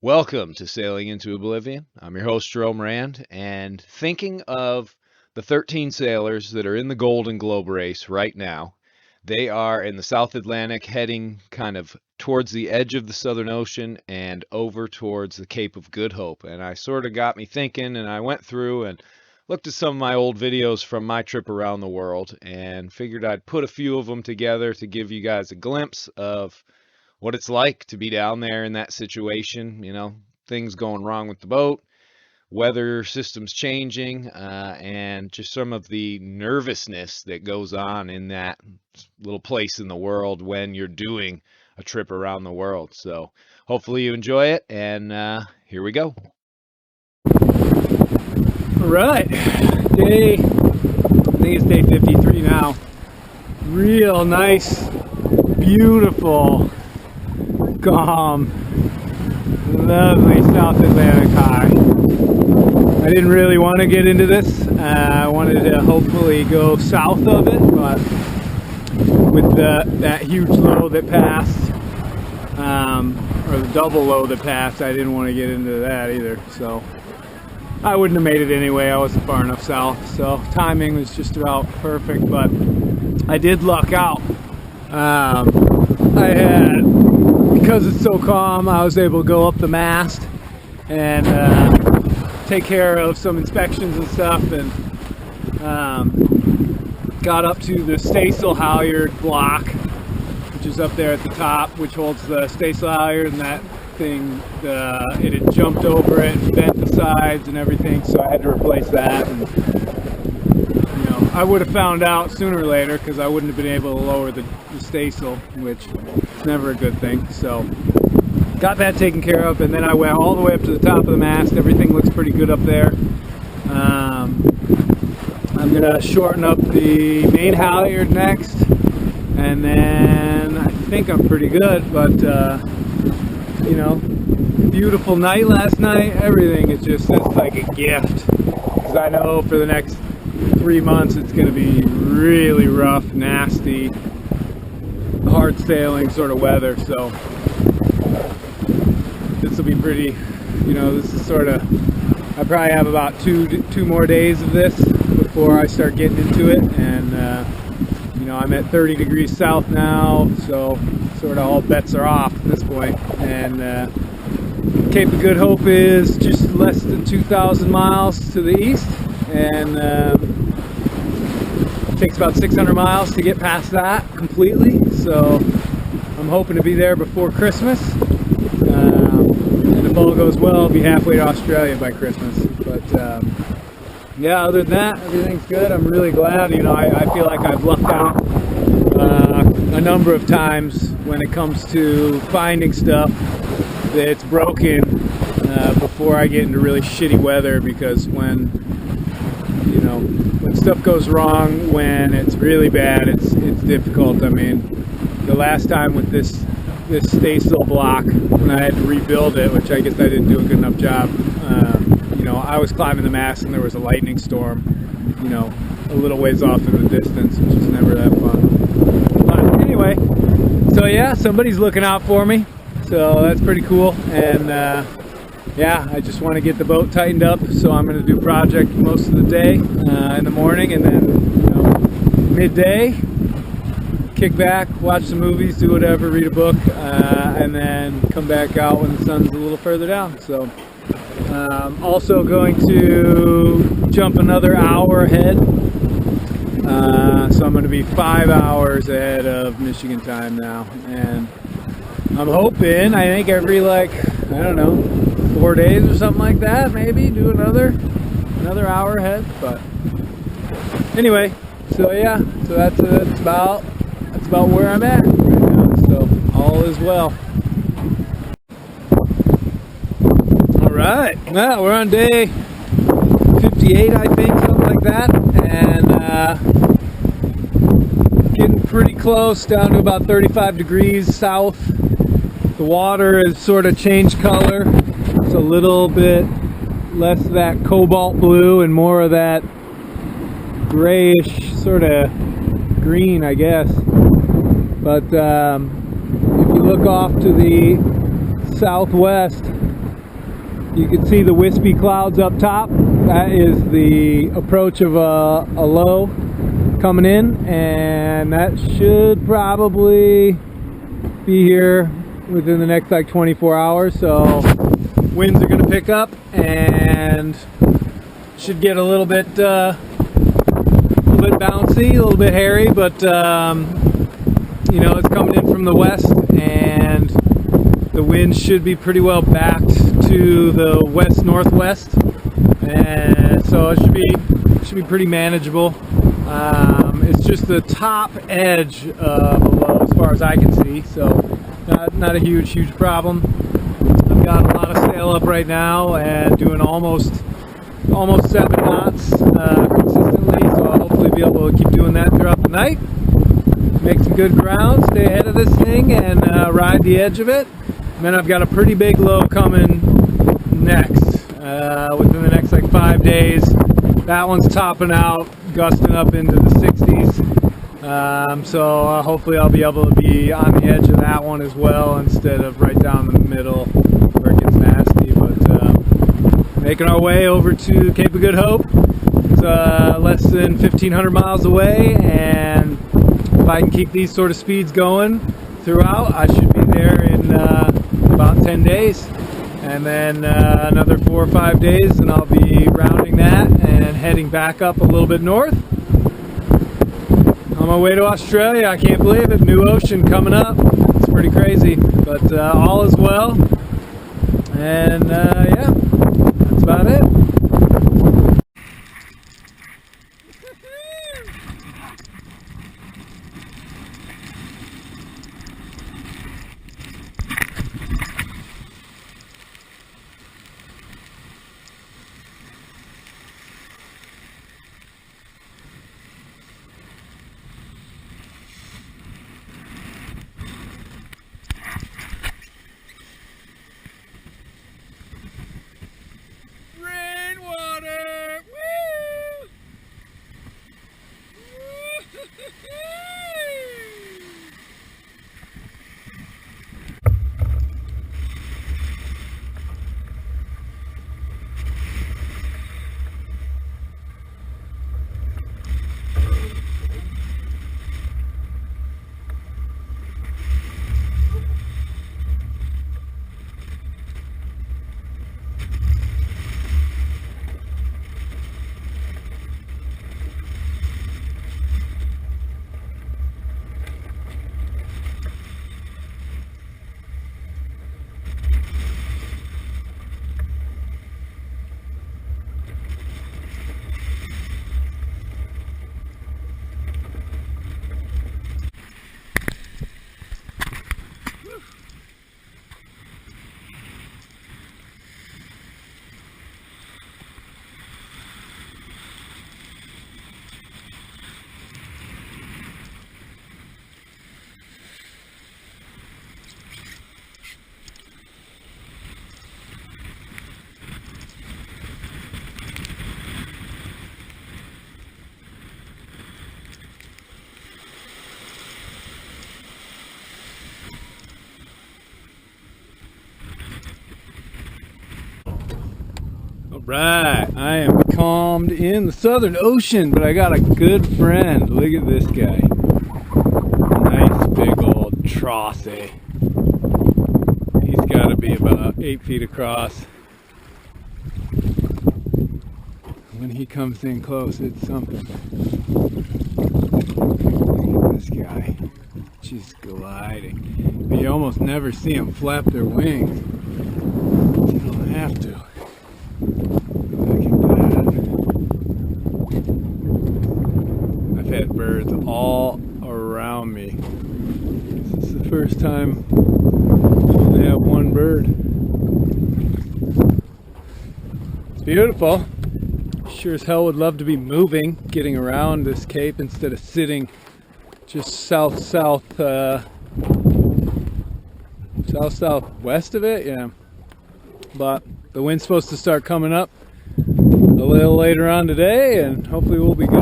Welcome to Sailing into Oblivion. I'm your host, Jerome Rand, and thinking of the 13 sailors that are in the Golden Globe race right now. They are in the South Atlantic, heading kind of towards the edge of the Southern Ocean and over towards the Cape of Good Hope. And I sort of got me thinking, and I went through and looked at some of my old videos from my trip around the world and figured I'd put a few of them together to give you guys a glimpse of what it's like to be down there in that situation, things going wrong with the boat, weather systems changing, and just some of the nervousness that goes on in that little place in the world when you're doing a trip around the world. So hopefully you enjoy it, and here we go. All right, I think it's day 53 now. Real nice, beautiful, calm, lovely South Atlantic high. I didn't really want to get into this. I wanted to hopefully go south of it, but with that huge low that passed, or the double low that passed, I didn't want to get into that either. So I wouldn't have made it anyway. I wasn't far enough south, so timing was just about perfect. But I did luck out. Because it's so calm, I was able to go up the mast and take care of some inspections and stuff, and got up to the staysail halyard block, which is up there at the top, which holds the staysail halyard, and that thing, it had jumped over it and bent the sides and everything, so I had to replace that. And I would have found out sooner or later, because I wouldn't have been able to lower the staysail, which is never a good thing. So got that taken care of, and then I went all the way up to the top of the mast. Everything looks pretty good up there. I'm gonna shorten up the main halyard next, and then I think I'm pretty good. But beautiful night last night. Everything is just like a gift, because I know for the next 3 months it's going to be really rough, nasty, hard sailing sort of weather. So this will be pretty, this is sort of, I probably have about two more days of this before I start getting into it. And I'm at 30 degrees south now, so sort of all bets are off at this point. And Cape of Good Hope is just less than 2,000 miles to the east, and it takes about 600 miles to get past that completely. So I'm hoping to be there before Christmas, and if all goes well, I'll be halfway to Australia by Christmas. But yeah, other than that, everything's good. I'm really glad. I feel like I've lucked out a number of times when it comes to finding stuff that's broken before I get into really shitty weather, because when stuff goes wrong, when it's really bad, it's difficult. I mean, the last time with this staysail block, when I had to rebuild it, which I guess I didn't do a good enough job, I was climbing the mast and there was a lightning storm, a little ways off in the distance, which is never that fun. But anyway, so yeah, somebody's looking out for me, so that's pretty cool. And yeah, I just want to get the boat tightened up, so I'm going to do a project most of the day in the morning, and then midday, kick back, watch some movies, do whatever, read a book, and then come back out when the sun's a little further down. So I'm also going to jump another hour ahead, so I'm going to be 5 hours ahead of Michigan time now, and I'm hoping, I think every 4 days or something like that, maybe do another hour ahead. But anyway, so yeah, so that's about where I'm at right now. So all is well. All right, well, we're on day 58, I think, something like that, and getting pretty close, down to about 35 degrees south. The water has sort of changed color. It's a little bit less of that cobalt blue and more of that grayish sort of green, I guess. But if you look off to the southwest, You can see the wispy clouds up top. That is the approach of a low coming in, and that should probably be here within the next like 24 hours. So winds are going to pick up and should get a little bit bouncy, a little bit hairy, but you know, it's coming in from the west, and the wind should be pretty well backed to the west northwest, and so it should be pretty manageable. It's just the top edge of a low as far as I can see, so not a huge problem. I've got a lot of sail up right now and doing almost 7 knots consistently, so I'll hopefully be able to keep doing that throughout the night. Make some good ground, stay ahead of this thing, and ride the edge of it. And then I've got a pretty big low coming next, within the next like 5 days. That one's topping out, gusting up into the 60s. So hopefully I'll be able to be on the edge of that one as well, instead of right down the middle where it gets nasty. But making our way over to Cape of Good Hope. It's less than 1,500 miles away, and if I can keep these sort of speeds going throughout, I should be there in about 10 days. And then another 4 or 5 days, and I'll be rounding that and heading back up a little bit north. On my way to Australia, I can't believe it. New ocean coming up. It's pretty crazy, but all is well. And yeah, that's about it. Right, I am calmed in the Southern Ocean, but I got a good friend. Look at this guy. Nice big old Trossy. He's got to be about 8 feet across. When he comes in close, it's something. Look at this guy. Just gliding. You almost never see them flap their wings. You don't have to. I've had birds all around me. This is the first time I have one bird. It's beautiful. Sure as hell would love to be moving, getting around this cape instead of sitting just southwest of it. Yeah, but the wind's supposed to start coming up a little later on today, and hopefully we'll be good.